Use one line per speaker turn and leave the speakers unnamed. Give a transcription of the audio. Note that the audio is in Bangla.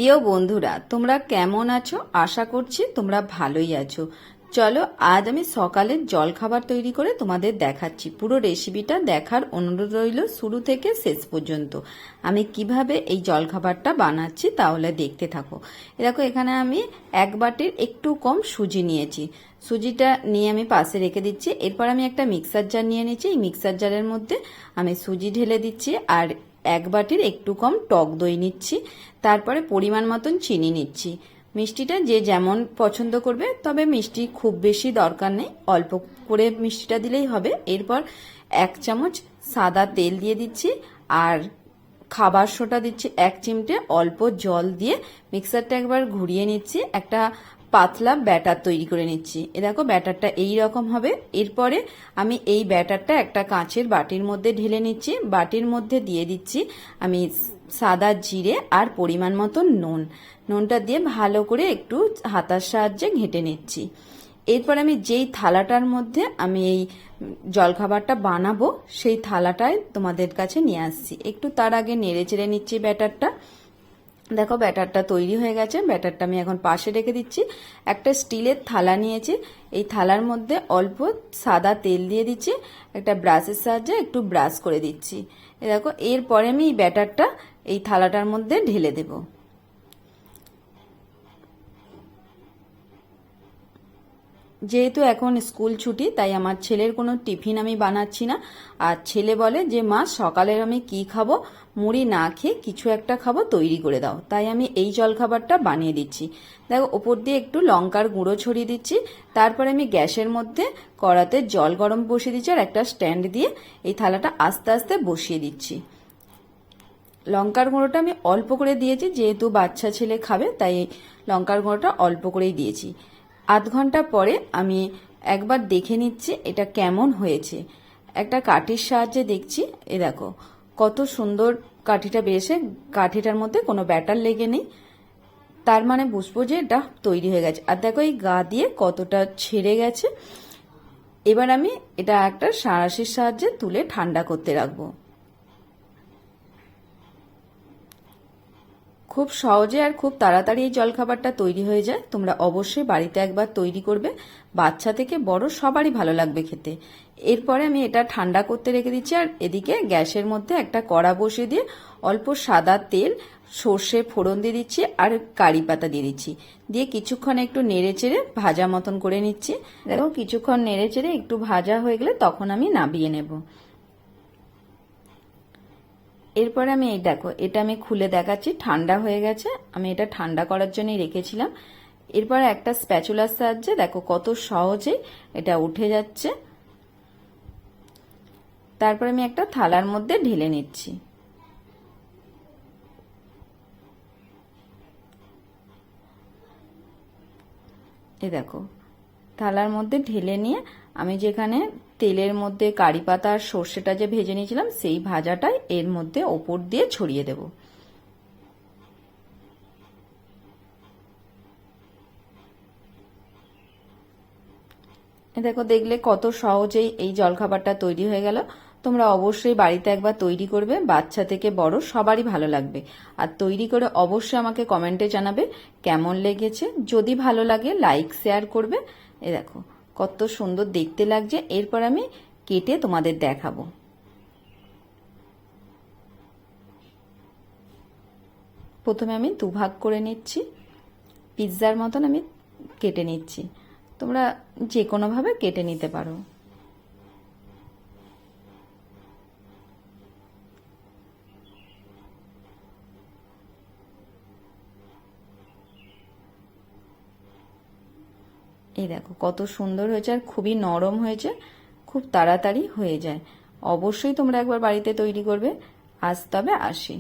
প্রিয় বন্ধুরা, তোমরা কেমন আছো? আশা করছি তোমরা ভালোই আছো। চলো, আজ আমি সকালের জলখাবার তৈরি করে তোমাদের দেখাচ্ছি। পুরো রেসিপিটা দেখার অনুরোধ রইল শুরু থেকে শেষ পর্যন্ত। আমি কিভাবে এই জলখাবারটা বানাচ্ছি তাহলে দেখতে থাকো। দেখো, এখানে আমি 1 বাটির একটু কম সুজি নিয়েছি। সুজিটা নিয়ে আমি পাশে রেখে দিচ্ছি। এরপর আমি একটা মিক্সার জার নিয়ে নিচ্ছি। এই মিক্সার জারের মধ্যে আমি সুজি ঢেলে দিচ্ছি আর 1 বাটির একটু কম টক দই নিচ্ছি। তারপরে পরিমাণ মতন চিনি নিচ্ছি। মিষ্টিটা যে যেমন পছন্দ করবে, তবে মিষ্টি খুব বেশি দরকার নেই, অল্প করে মিষ্টিটা দিলেই হবে। এরপর 1 চামচ সাদা তেল দিয়ে দিচ্ছি আর খাবার সোডা দিচ্ছি 1 চিমটে। অল্প জল দিয়ে মিক্সারটা একবার ঘুরিয়ে নিচ্ছি। একটা পাতলা ব্যাটার তৈরি করে নিচ্ছি। দেখো, ব্যাটারটা এই রকম হবে। এরপরে আমি এই ব্যাটারটা একটা কাঁচের বাটির মধ্যে ঢেলে নিচ্ছি। বাটির মধ্যে দিয়ে দিচ্ছি আমি সাদা জিরে আর পরিমাণ মতো নুনটা দিয়ে ভালো করে একটু হাতার সাহায্যে ঘেঁটে নিচ্ছি। এরপর আমি যেই থালাটার মধ্যে আমি এই জলখাবারটা বানাবো সেই থালাটায় তোমাদের কাছে নিয়ে আসছি। একটু তার আগে নেড়ে চেড়ে নিচ্ছি ব্যাটারটা। দেখো, ব্যাটারটা তৈরি হয়ে গেছে। ব্যাটারটা আমি এখন পাশে রেখে দিচ্ছি। একটা স্টিলের থালা নিয়েছি। এই থালার মধ্যে অল্প সাদা তেল দিয়ে দিচ্ছি। একটা ব্রাশের সাহায্যে একটু ব্রাশ করে দিচ্ছি। দেখো, এরপরে আমি এই ব্যাটারটা এই থালাটার মধ্যে ঢেলে দেব। যেহেতু এখন স্কুল ছুটি, তাই আমার ছেলের কোনো টিফিন আমি বানাচ্ছি না। আর ছেলে বলে যে মা, সকালে আমি কি খাবো, মুড়ি না খেয়ে কিছু একটা খাবো, তৈরি করে দাও। তাই আমি এই জলখাবারটা বানিয়ে দিচ্ছি। দেখো, ওপর দিয়ে একটু লঙ্কার গুঁড়ো ছড়িয়ে দিচ্ছি। তারপরে আমি গ্যাসের মধ্যে কড়াতে জল গরম বসিয়ে দিচ্ছি আর একটা স্ট্যান্ড দিয়ে এই থালাটা আস্তে আস্তে বসিয়ে দিচ্ছি। লঙ্কার গুঁড়োটা আমি অল্প করে দিয়েছি, যেহেতু বাচ্চা ছেলে খাবে, তাই লঙ্কার গুঁড়োটা অল্প করেই দিয়েছি। আধ ঘন্টা পরে আমি একবার দেখে নিচ্ছি এটা কেমন হয়েছে। একটা কাঠির সাহায্যে দেখছি। দেখো কত সুন্দর কাঠিটা বেরিয়েছে। কাঠিটার মধ্যে কোনো ব্যাটার লেগে নেই, তার মানে বুঝবো যে এটা তৈরি হয়ে গেছে। আর দেখো, এই গা দিয়ে কতটা ছেড়ে গেছে। এবার আমি এটা একটা সাঁড়াশির সাহায্যে তুলে ঠান্ডা করতে রাখবো। খুব সহজে আর খুব তাড়াতাড়ি এই জলখাবারটা তৈরি হয়ে যায়। তোমরা অবশ্যই বাড়িতে একবার তৈরি করবে। বাচ্চা থেকে বড় সবারই ভালো লাগবে খেতে। এরপরে আমি এটা ঠান্ডা করতে রেখে দিচ্ছি। আর এদিকে গ্যাসের মধ্যে একটা কড়া বসিয়ে দিয়ে অল্প সাদা তেল, সর্ষে ফোড়ন দিয়ে দিচ্ছি আর কারি পাতা দিয়ে দিচ্ছি। দিয়ে কিছুক্ষণ একটু নেড়ে চেড়ে ভাজা মতন করে নিচ্ছি। দেখো, কিছুক্ষণ নেড়ে চেড়ে একটু ভাজা হয়ে গেলে তখন আমি নামিয়ে নেব। এরপরে আমি এই দেখো, এটা আমি খুলে দেখাচ্ছি। ঠান্ডা হয়ে গেছে। আমি এটা ঠান্ডা করার জন্যই রেখেছিলাম। এরপর একটা স্প্যাচুলার সাহায্যে দেখো কত সহজেই এটা উঠে যাচ্ছে। তারপর আমি একটা থালার মধ্যে ঢেলে নিচ্ছি। এই দেখো, থালার মধ্যে ঢেলে নিয়ে আমি যেখানে তেলের মধ্যে কারি পাতা আর সর্ষেটা যে ভেজে নিয়েছিলাম, সেই ভাজাটাই এর মধ্যে ওপর দিয়ে ছড়িয়ে দেব। দেখো, দেখলে কত সহজেই এই জলখাবারটা তৈরি হয়ে গেল। তোমরা অবশ্যই বাড়িতে একবার তৈরি করবে। বাচ্চা থেকে বড় সবারই ভালো লাগবে। আর তৈরি করে অবশ্যই আমাকে কমেন্টে জানাবে কেমন লেগেছে। যদি ভালো লাগে লাইক শেয়ার করবে। দেখো কত সুন্দর দেখতে লাগছে। এরপর আমি কেটে তোমাদের দেখাবো। প্রথমে আমি দুভাগ করে নিচ্ছি। পিৎজার মতন আমি কেটে নিচ্ছি। তোমরা যে কোনোভাবে কেটে নিতে পারো। এই দেখো কত সুন্দর হয়েছে আর খুবই নরম হয়েছে। খুব তাড়াতাড়ি হয়ে যায়। অবশ্যই তোমরা একবার বাড়িতে তৈরি করবে। আজ তবে আসি।